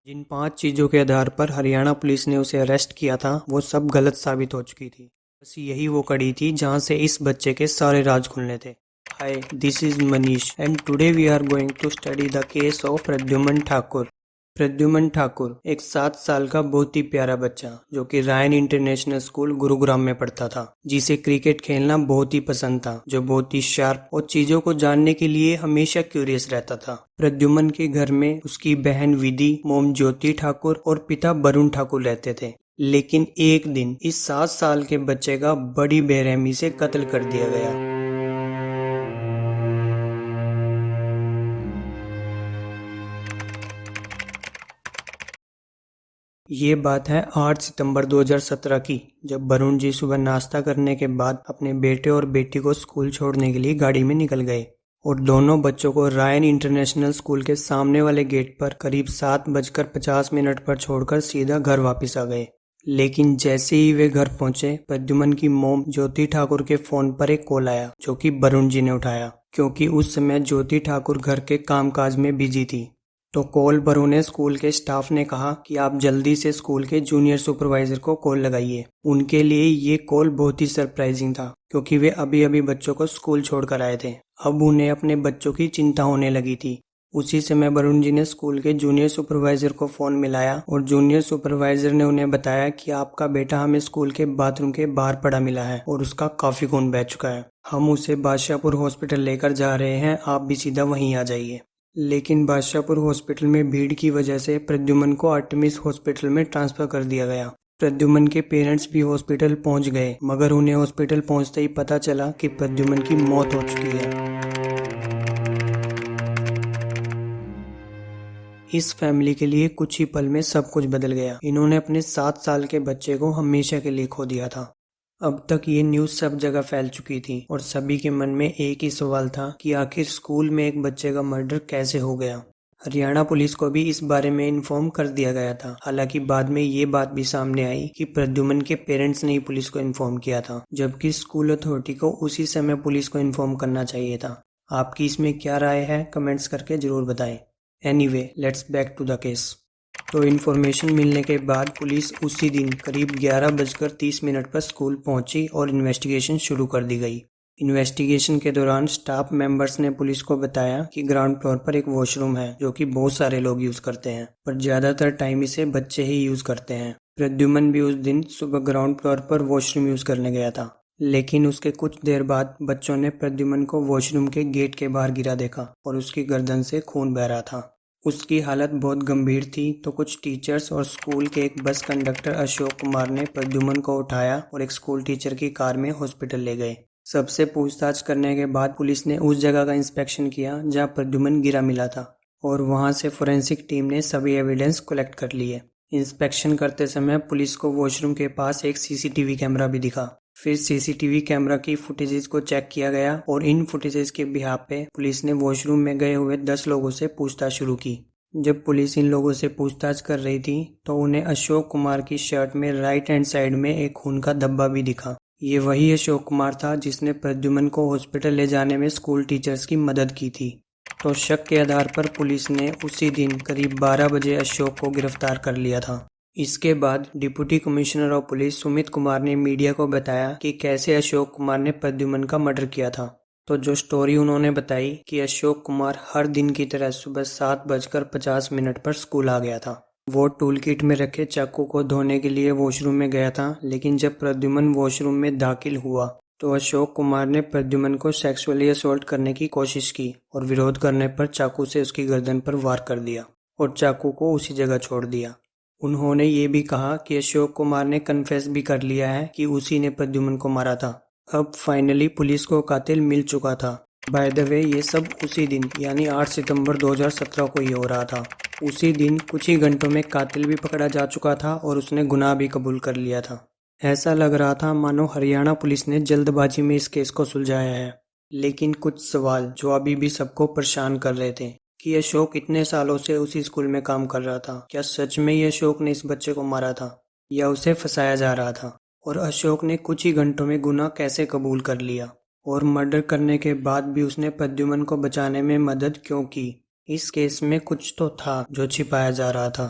जिन 5 चीज़ों के आधार पर हरियाणा पुलिस ने उसे अरेस्ट किया था वो सब गलत साबित हो चुकी थी। बस यही वो कड़ी थी जहां से इस बच्चे के सारे राज खुलने थे। Hi, this is Manish and today we are going to study the case of Pradyuman Thakur. Pradyuman Thakur एक 7 साल का बहुत ही प्यारा बच्चा जो कि रायन इंटरनेशनल स्कूल गुरुग्राम में पढ़ता था, जिसे क्रिकेट खेलना बहुत ही पसंद था, जो बहुत ही शार्प और चीजों को जानने के लिए हमेशा क्यूरियस रहता था। प्रद्युमन के घर में उसकी बहन विधि, मोम ज्योति ठाकुर और पिता वरुण ठाकुर रहते थे। लेकिन एक दिन इस 7 साल के बच्चे का बड़ी बेरहमी से कत्ल कर दिया गया। ये बात है 8 सितंबर 2017 की, जब वरुण जी सुबह नाश्ता करने के बाद अपने बेटे और बेटी को स्कूल छोड़ने के लिए गाड़ी में निकल गए और दोनों बच्चों को रायन इंटरनेशनल स्कूल के सामने वाले गेट पर करीब 7:50 पर छोड़कर सीधा घर वापस आ गए। लेकिन जैसे ही वे घर पहुंचे, प्रद्युमन की मोम ज्योति ठाकुर के फोन पर एक कॉल आया जो कि वरुण जी ने उठाया, क्योंकि उस समय ज्योति ठाकुर घर के कामकाज में बिजी थी। तो कॉल पर उन्हें स्कूल के स्टाफ ने कहा कि आप जल्दी से स्कूल के जूनियर सुपरवाइजर को कॉल लगाइए। उनके लिए ये कॉल बहुत ही सरप्राइजिंग था, क्योंकि वे अभी अभी बच्चों को स्कूल छोड़कर आए थे। अब उन्हें अपने बच्चों की चिंता होने लगी थी। उसी समय वरुण जी ने स्कूल के जूनियर सुपरवाइजर को फोन मिलाया और जूनियर सुपरवाइजर ने उन्हें बताया कि आपका बेटा हमें स्कूल के बाथरूम के बाहर पड़ा मिला है और उसका काफी खून बह चुका है। हम उसे बादशाहपुर हॉस्पिटल लेकर जा रहे हैं, आप भी सीधा वहीं आ जाइए। लेकिन बादशाहपुर हॉस्पिटल में भीड़ की वजह से प्रद्युमन को आर्टेमिस हॉस्पिटल में ट्रांसफर कर दिया गया। प्रद्युमन के पेरेंट्स भी हॉस्पिटल पहुंच गए, मगर उन्हें हॉस्पिटल पहुंचते ही पता चला कि प्रद्युमन की मौत हो चुकी है। इस फैमिली के लिए कुछ ही पल में सब कुछ बदल गया। इन्होंने अपने 7 साल के बच्चे को हमेशा के लिए खो दिया था। अब तक ये न्यूज़ सब जगह फैल चुकी थी और सभी के मन में एक ही सवाल था कि आखिर स्कूल में एक बच्चे का मर्डर कैसे हो गया। हरियाणा पुलिस को भी इस बारे में इन्फॉर्म कर दिया गया था। हालांकि बाद में ये बात भी सामने आई कि प्रद्युमन के पेरेंट्स ने ही पुलिस को इन्फॉर्म किया था, जबकि स्कूल अथॉरिटी को उसी समय पुलिस को इन्फॉर्म करना चाहिए था। आपकी इसमें क्या राय है, कमेंट्स करके जरूर बताएं। Anyway, let's back to the case. तो इन्फॉर्मेशन मिलने के बाद पुलिस उसी दिन करीब 11:30 पर स्कूल पहुंची और इन्वेस्टिगेशन शुरू कर दी गई। इन्वेस्टिगेशन के दौरान स्टाफ मेंबर्स ने पुलिस को बताया कि ग्राउंड फ्लोर पर एक वॉशरूम है जो कि बहुत सारे लोग यूज करते हैं, पर ज्यादातर टाइम इसे बच्चे ही यूज करते हैं। प्रद्युमन भी उस दिन सुबह ग्राउंड फ्लोर पर वॉशरूम यूज करने गया था, लेकिन उसके कुछ देर बाद बच्चों ने प्रद्युमन को वॉशरूम के गेट के बाहर गिरा देखा और उसकी गर्दन से खून बह रहा था। उसकी हालत बहुत गंभीर थी, तो कुछ टीचर्स और स्कूल के एक बस कंडक्टर अशोक कुमार ने प्रद्युमन को उठाया और एक स्कूल टीचर की कार में हॉस्पिटल ले गए। सबसे पूछताछ करने के बाद पुलिस ने उस जगह का इंस्पेक्शन किया जहां प्रद्युमन गिरा मिला था और वहां से फोरेंसिक टीम ने सभी एविडेंस कलेक्ट कर लिए। इंस्पेक्शन करते समय पुलिस को वॉशरूम के पास एक सीसीटीवी कैमरा भी दिखा। फिर सीसीटीवी कैमरा की फुटेजेस को चेक किया गया और इन फुटेजेस के बिहाफ पे पुलिस ने वॉशरूम में गए हुए 10 लोगों से पूछताछ शुरू की। जब पुलिस इन लोगों से पूछताछ कर रही थी तो उन्हें अशोक कुमार की शर्ट में राइट हैंड साइड में एक खून का धब्बा भी दिखा। ये वही अशोक कुमार था जिसने प्रद्युमन को हॉस्पिटल ले जाने में स्कूल टीचर्स की मदद की थी। तो शक के आधार पर पुलिस ने उसी दिन करीब 12 बजे अशोक को गिरफ्तार कर लिया था। इसके बाद deputy commissioner of police Sumit Kumar ने मीडिया को बताया कि कैसे अशोक कुमार ने प्रद्युमन का मर्डर किया था। तो जो स्टोरी उन्होंने बताई कि अशोक कुमार हर दिन की तरह सुबह 7:50 पर स्कूल आ गया था। वो टूल किट में रखे चाकू को धोने के लिए वॉशरूम में गया था, लेकिन जब प्रद्युमन वॉशरूम में दाखिल हुआ तो अशोक कुमार ने प्रद्युमन को सेक्सुअली असॉल्ट करने की कोशिश की और विरोध करने पर चाकू से उसकी गर्दन पर वार कर दिया और चाकू को उसी जगह छोड़ दिया। उन्होंने ये भी कहा कि अशोक कुमार ने कन्फेस भी कर लिया है कि उसी ने प्रद्युमन को मारा था। अब फाइनली पुलिस को कातिल मिल चुका था। बाय द वे, ये सब उसी दिन यानी 8 सितंबर 2017 को ही हो रहा था। उसी दिन कुछ ही घंटों में कातिल भी पकड़ा जा चुका था और उसने गुनाह भी कबूल कर लिया था। ऐसा लग रहा था मानो हरियाणा पुलिस ने जल्दबाजी में इस केस को सुलझाया है। लेकिन कुछ सवाल जो अभी भी सबको परेशान कर रहे थे कि अशोक इतने सालों से उसी स्कूल में काम कर रहा था, क्या सच में ही अशोक ने इस बच्चे को मारा था या उसे फंसाया जा रहा था? और अशोक ने कुछ ही घंटों में गुनाह कैसे कबूल कर लिया? और मर्डर करने के बाद भी उसने प्रद्युमन को बचाने में मदद क्यों की? इस केस में कुछ तो था जो छिपाया जा रहा था।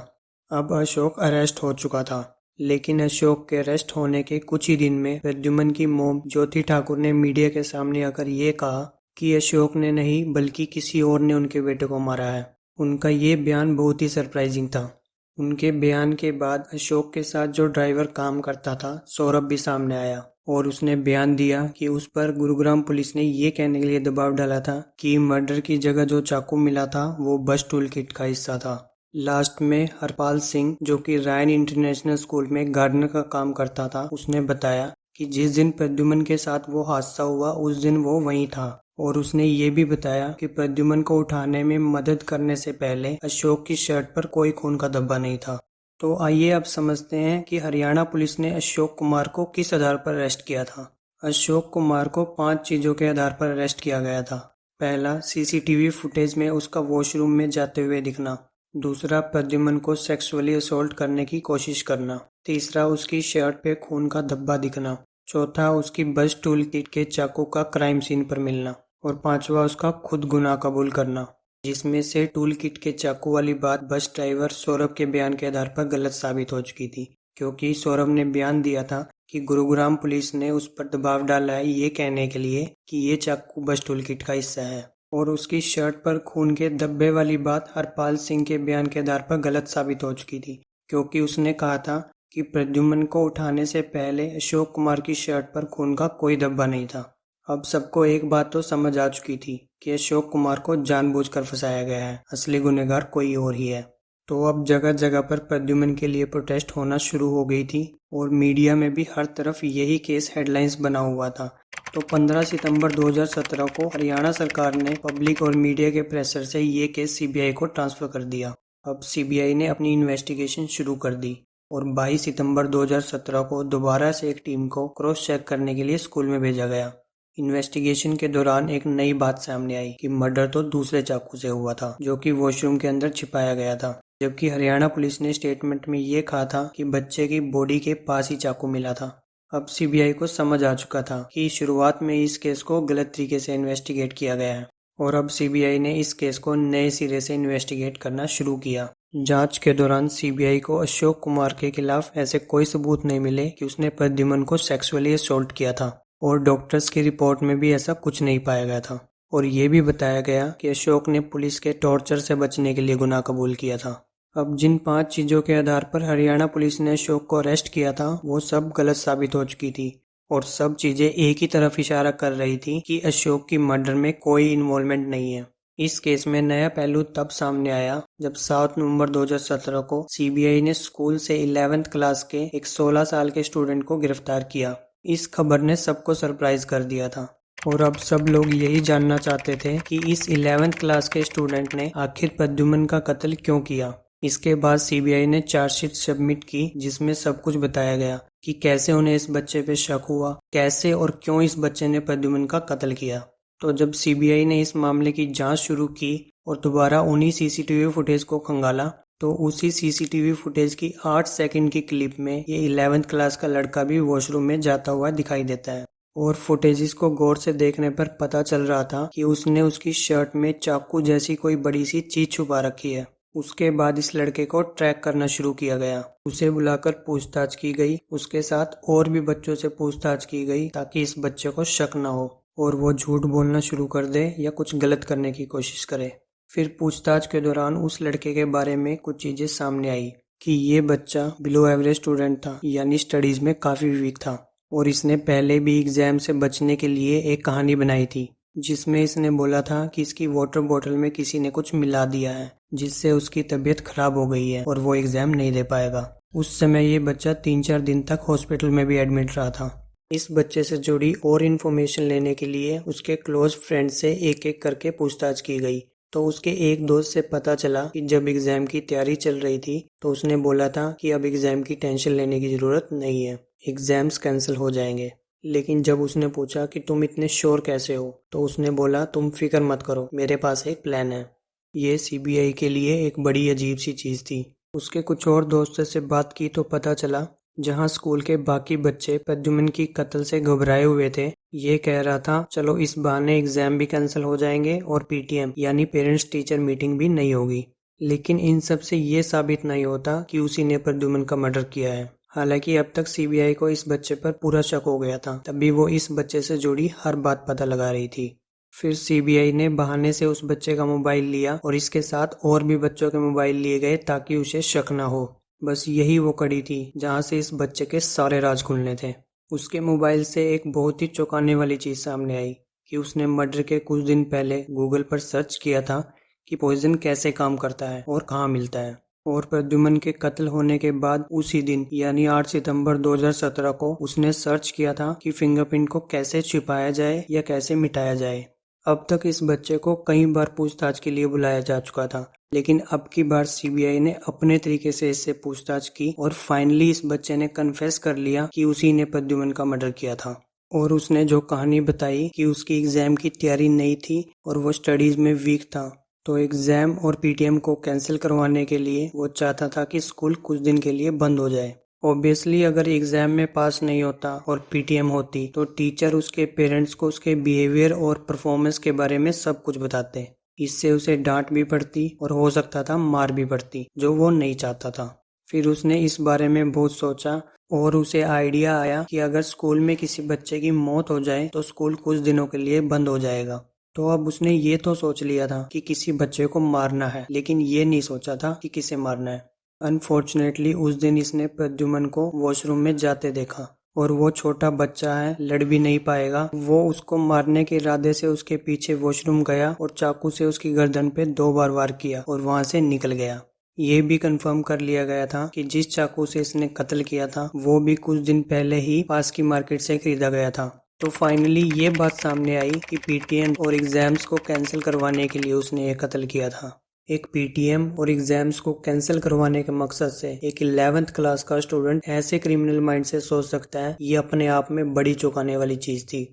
अब अशोक अरेस्ट हो चुका था, लेकिन अशोक के अरेस्ट होने के कुछ ही दिन में प्रद्युमन की मोम ज्योति ठाकुर ने मीडिया के सामने आकर ये कहा कि अशोक ने नहीं बल्कि किसी और ने उनके बेटे को मारा है। उनका ये बयान बहुत ही सरप्राइजिंग था। उनके बयान के बाद अशोक के साथ जो ड्राइवर काम करता था सौरभ भी सामने आया और उसने बयान दिया कि उस पर गुरुग्राम पुलिस ने ये कहने के लिए दबाव डाला था कि मर्डर की जगह जो चाकू मिला था वो बस टूल किट का हिस्सा था। लास्ट में हरपाल सिंह, जो कि रायन इंटरनेशनल स्कूल में गार्डनर का काम करता था, उसने बताया कि जिस दिन प्रद्युमन के साथ वो हादसा हुआ उस दिन वो वहीं था और उसने ये भी बताया कि प्रद्युमन को उठाने में मदद करने से पहले अशोक की शर्ट पर कोई खून का धब्बा नहीं था। तो आइए अब समझते हैं कि हरियाणा पुलिस ने अशोक कुमार को किस आधार पर अरेस्ट किया था। अशोक कुमार को 5 चीजों के आधार पर अरेस्ट किया गया था। पहला, सीसीटीवी फुटेज में उसका वॉशरूम में जाते हुए दिखना। दूसरा, प्रद्युमन को सेक्सुअली असोल्ट करने की कोशिश करना। तीसरा, उसकी शर्ट पे खून का धब्बा दिखना। चौथा, उसकी बस टूल किट के चाकू का क्राइम सीन पर मिलना। और पांचवा, उसका खुद गुनाह कबूल करना, जिसमें से टूल किट के चाकू वाली बात बस ड्राइवर सौरभ के बयान के आधार पर गलत साबित हो चुकी थी, क्योंकि सौरभ ने बयान दिया था कि गुरुग्राम पुलिस ने उस पर दबाव डाला है ये कहने के लिए कि ये चाकू बस टूल किट का हिस्सा है। और उसकी शर्ट पर खून के धब्बे वाली बात हरपाल सिंह के बयान के आधार पर गलत साबित हो चुकी थी, क्योंकि उसने कहा था कि प्रद्युमन को उठाने से पहले अशोक कुमार की शर्ट पर खून का कोई धब्बा नहीं था। अब सबको एक बात तो समझ आ चुकी थी कि अशोक कुमार को जानबूझकर फंसाया गया है, असली गुनहगार कोई और ही है। तो अब जगह जगह पर प्रद्युमन के लिए प्रोटेस्ट होना शुरू हो गई थी और मीडिया में भी हर तरफ यही केस हेडलाइंस बना हुआ था। तो 15 सितंबर 2017 को हरियाणा सरकार ने पब्लिक और मीडिया के प्रेशर से ये केस सीबीआई को ट्रांसफर कर दिया। अब सीबीआई ने अपनी इन्वेस्टिगेशन शुरू कर दी और 22 सितंबर 2017 को दोबारा से एक टीम को क्रॉस चेक करने के लिए स्कूल में भेजा गया। इन्वेस्टिगेशन के दौरान एक नई बात सामने आई कि मर्डर तो दूसरे चाकू से हुआ था, जो कि वॉशरूम के अंदर छिपाया गया था, जबकि हरियाणा पुलिस ने स्टेटमेंट में ये कहा था कि बच्चे की बॉडी के पास ही चाकू मिला था। अब सीबीआई को समझ आ चुका था कि शुरुआत में इस केस को गलत तरीके से इन्वेस्टिगेट किया गया है और अब सीबीआई ने इस केस को नए सिरे से इन्वेस्टिगेट करना शुरू किया। जांच के दौरान सीबीआई को अशोक कुमार के खिलाफ ऐसे कोई सबूत नहीं मिले कि उसने प्रद्युमन को सेक्सुअली असॉल्ट किया था और डॉक्टर्स की रिपोर्ट में भी ऐसा कुछ नहीं पाया गया था। और ये भी बताया गया कि अशोक ने पुलिस के टॉर्चर से बचने के लिए गुनाह कबूल किया था। अब जिन 5 चीजों के आधार पर हरियाणा पुलिस ने अशोक को अरेस्ट किया था वो सब गलत साबित हो चुकी थी और सब चीजें एक ही तरफ इशारा कर रही थी कि अशोक की मर्डर में कोई इन्वॉल्वमेंट नहीं है। इस केस में नया पहलू तब सामने आया जब 7 नवंबर 2017 को सीबीआई ने स्कूल से 11th क्लास के एक 16 साल के स्टूडेंट को गिरफ्तार किया। इस खबर ने सबको सरप्राइज कर दिया था और अब सब लोग यही जानना चाहते थे कि इस 11th क्लास के स्टूडेंट ने आखिर प्रद्युमन का कत्ल क्यों किया। इसके बाद सीबीआई ने चार्जशीट सबमिट की जिसमें सब कुछ बताया गया कि कैसे उन्हें इस बच्चे पे शक हुआ, कैसे और क्यों इस बच्चे ने प्रद्युमन का कत्ल किया। तो जब सीबीआई ने इस मामले की जांच शुरू की और दोबारा उन्हीं सीसीटीवी फुटेज को खंगाला तो उसी सीसीटीवी फुटेज की 8 सेकंड की क्लिप में ये 11th क्लास का लड़का भी वॉशरूम में जाता हुआ दिखाई देता है और फुटेजेस को गौर से देखने पर पता चल रहा था कि उसने उसकी शर्ट में चाकू जैसी कोई बड़ी सी चीज छुपा रखी है। उसके बाद इस लड़के को ट्रैक करना शुरू किया गया, उसे बुलाकर पूछताछ की गई, उसके साथ और भी बच्चों से पूछताछ की गई ताकि इस बच्चे को शक न हो और वो झूठ बोलना शुरू कर दे या कुछ गलत करने की कोशिश करे। फिर पूछताछ के दौरान उस लड़के के बारे में कुछ चीजें सामने आई कि ये बच्चा बिलो एवरेज स्टूडेंट था, यानी स्टडीज में काफी वीक था और इसने पहले भी एग्जाम से बचने के लिए एक कहानी बनाई थी जिसमें इसने बोला था कि इसकी वाटर बोतल में किसी ने कुछ मिला दिया है जिससे उसकी तबीयत खराब हो गई है और वो एग्जाम नहीं दे पाएगा। उस समय ये बच्चा 3-4 दिन तक हॉस्पिटल में भी एडमिट रहा था। इस बच्चे से जुड़ी और इन्फॉर्मेशन लेने के लिए उसके क्लोज फ्रेंड से एक एक करके पूछताछ की गई तो उसके एक दोस्त से पता चला कि जब एग्जाम की तैयारी चल रही थी तो उसने बोला था कि अब एग्जाम की टेंशन लेने की जरूरत नहीं है, एग्जाम्स कैंसिल हो जाएंगे। लेकिन जब उसने पूछा कि तुम इतने श्योर कैसे हो तो उसने बोला तुम फिक्र मत करो, मेरे पास एक प्लान है। ये सीबीआई के लिए एक बड़ी अजीब सी चीज थी। उसके कुछ और दोस्तों से बात की तो पता चला जहां स्कूल के बाकी बच्चे प्रद्युमन की कत्ल से घबराए हुए थे, ये कह रहा था चलो इस बहाने एग्जाम भी कैंसिल हो जाएंगे और पीटीएम यानी पेरेंट्स टीचर मीटिंग भी नहीं होगी। लेकिन इन सब से ये साबित नहीं होता कि उसी ने प्रद्युम्न का मर्डर किया है। हालांकि अब तक सीबीआई को इस बच्चे पर पूरा शक हो गया था, तभी वो इस बच्चे से जुड़ी हर बात पता लगा रही थी। फिर सीबीआई ने बहाने से उस बच्चे का मोबाइल लिया और इसके साथ और भी बच्चों के मोबाइल लिए गए ताकि उसे शक न हो। बस यही वो कड़ी थी जहां से इस बच्चे के सारे राज खुलने थे। उसके मोबाइल से एक बहुत ही चौंकाने वाली चीज सामने आई कि उसने मर्डर के कुछ दिन पहले गूगल पर सर्च किया था कि पॉइजन कैसे काम करता है और कहाँ मिलता है। और प्रद्युम्न के कत्ल होने के बाद उसी दिन यानी 8 सितंबर 2017 को उसने सर्च किया था कि फिंगरप्रिंट को कैसे छिपाया जाए या कैसे मिटाया जाए। अब तक इस बच्चे को कई बार पूछताछ के लिए बुलाया जा चुका था, लेकिन अब की बार सीबीआई ने अपने तरीके से इससे पूछताछ की और फाइनली इस बच्चे ने कन्फेस कर लिया कि उसी ने प्रद्युम्न का मर्डर किया था। और उसने जो कहानी बताई कि उसकी एग्जाम की तैयारी नहीं थी और वो स्टडीज में वीक था, तो एग्जाम और पीटीएम को कैंसिल करवाने के लिए वो चाहता था कि स्कूल कुछ दिन के लिए बंद हो जाए। ऑब्वियसली अगर एग्जाम में पास नहीं होता और पीटीएम होती तो टीचर उसके पेरेंट्स को उसके बिहेवियर और परफॉर्मेंस के बारे में सब कुछ बताते। इससे उसे डांट भी पड़ती और हो सकता था मार भी पड़ती, जो वो नहीं चाहता था। फिर उसने इस बारे में बहुत सोचा और उसे आइडिया आया कि अगर स्कूल में किसी बच्चे की मौत हो जाए तो स्कूल कुछ दिनों के लिए बंद हो जाएगा। तो अब उसने ये तो सोच लिया था कि किसी बच्चे को मारना है, लेकिन ये नहीं सोचा था कि किसे मारना है। अनफॉर्चुनेटली उस दिन इसने प्रद्युम्न को वॉशरूम में जाते देखा और वो छोटा बच्चा है, लड़ भी नहीं पाएगा। वो उसको मारने के इरादे से उसके पीछे वॉशरूम गया और चाकू से उसकी गर्दन पे 2 बार वार किया और वहां से निकल गया। ये भी कंफर्म कर लिया गया था कि जिस चाकू से इसने कत्ल किया था वो भी कुछ दिन पहले ही पास की मार्केट से खरीदा गया था। तो फाइनली ये बात सामने आई कि पीटीएम और एग्जाम्स को कैंसिल करवाने के लिए उसने ये कत्ल किया था। एक पीटीएम और एग्जाम्स को कैंसिल करवाने के मकसद से एक 11th क्लास का स्टूडेंट ऐसे क्रिमिनल माइंड से सोच सकता है, ये अपने आप में बड़ी चौंकाने वाली चीज थी।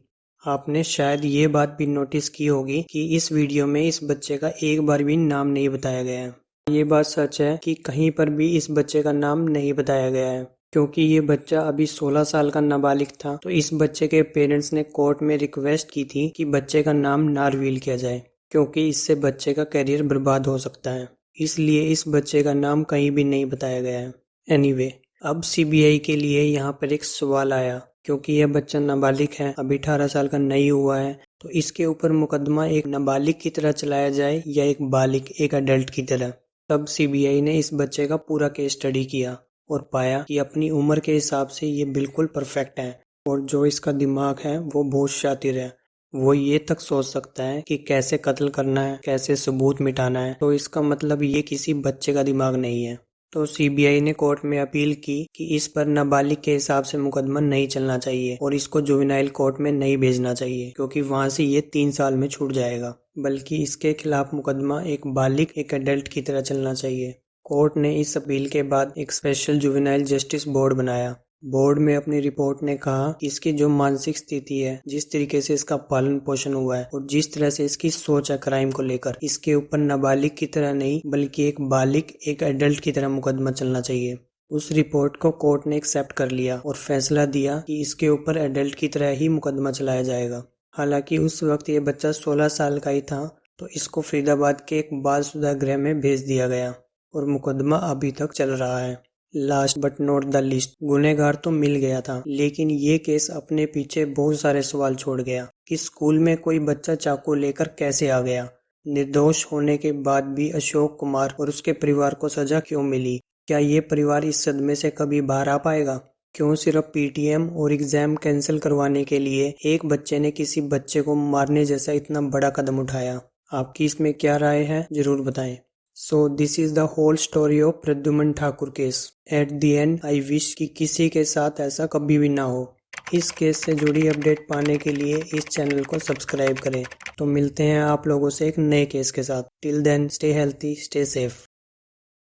आपने शायद ये बात भी नोटिस की होगी कि इस वीडियो में इस बच्चे का एक बार भी नाम नहीं बताया गया है। ये बात सच है कि कहीं पर भी इस बच्चे का नाम नहीं बताया गया है, क्योंकि ये बच्चा अभी 16 साल का नाबालिग था। तो इस बच्चे के पेरेंट्स ने कोर्ट में रिक्वेस्ट की थी कि बच्चे का नाम ना रिवील किया जाए, क्योंकि इससे बच्चे का करियर बर्बाद हो सकता है। इसलिए इस बच्चे का नाम कहीं भी नहीं बताया गया है। एनीवे, अब सीबीआई के लिए यहाँ पर एक सवाल आया, क्योंकि यह बच्चा नाबालिग है, अभी 18 साल का नहीं हुआ है, तो इसके ऊपर मुकदमा एक नाबालिग की तरह चलाया जाए या एक बालिग, एक अडल्ट की तरह। तब सीबीआई ने इस बच्चे का पूरा केस स्टडी किया और पाया कि अपनी उम्र के हिसाब से ये बिल्कुल परफेक्ट है और जो इसका दिमाग है वो बहुत शातिर है। वो ये तक सोच सकता है कि कैसे कत्ल करना है, कैसे सबूत मिटाना है। तो इसका मतलब ये किसी बच्चे का दिमाग नहीं है। तो सीबीआई ने कोर्ट में अपील की कि इस पर नाबालिग के हिसाब से मुकदमा नहीं चलना चाहिए और इसको जुवेनाइल कोर्ट में नहीं भेजना चाहिए, क्योंकि वहां से ये 3 साल में छूट जाएगा। बल्कि इसके खिलाफ मुकदमा एक बालिग, एक एडल्ट की तरह चलना चाहिए। कोर्ट ने इस अपील के बाद एक स्पेशल जुवेनाइल जस्टिस बोर्ड बनाया। बोर्ड में अपनी रिपोर्ट ने कहा कि इसकी जो मानसिक स्थिति है, जिस तरीके से इसका पालन पोषण हुआ है और जिस तरह से इसकी सोच है क्राइम को लेकर, इसके ऊपर नाबालिग की तरह नहीं बल्कि एक बालिग, एक एडल्ट की तरह मुकदमा चलना चाहिए। उस रिपोर्ट को कोर्ट ने एक्सेप्ट कर लिया और फैसला दिया कि इसके ऊपर एडल्ट की तरह ही मुकदमा चलाया जाएगा। हालांकि उस वक्त ये बच्चा 16 साल का ही था, तो इसको फरीदाबाद के एक बाल सुधार गृह में भेज दिया गया और मुकदमा अभी तक चल रहा है। Last but not the least, गुनहगार तो मिल गया था, लेकिन ये केस अपने पीछे बहुत सारे सवाल छोड़ गया कि स्कूल में कोई बच्चा चाकू लेकर कैसे आ गया। निर्दोष होने के बाद भी अशोक कुमार और उसके परिवार को सजा क्यों मिली? क्या ये परिवार इस सदमे से कभी बाहर आ पाएगा? क्यों सिर्फ पीटीएम और एग्जाम कैंसिल करवाने के लिए एक बच्चे ने किसी बच्चे को मारने जैसा इतना बड़ा कदम उठाया? आपकी इसमें क्या राय है, जरूर बताएं। So this is the whole story of Pradyumna Thakur case. At the end, I wish कि किसी के साथ ऐसा कभी भी ना हो। इस केस से जुड़ी अपडेट पाने के लिए इस चैनल को सब्सक्राइब करें। तो मिलते हैं आप लोगों से एक नए केस के साथ। Till then, stay healthy, stay safe।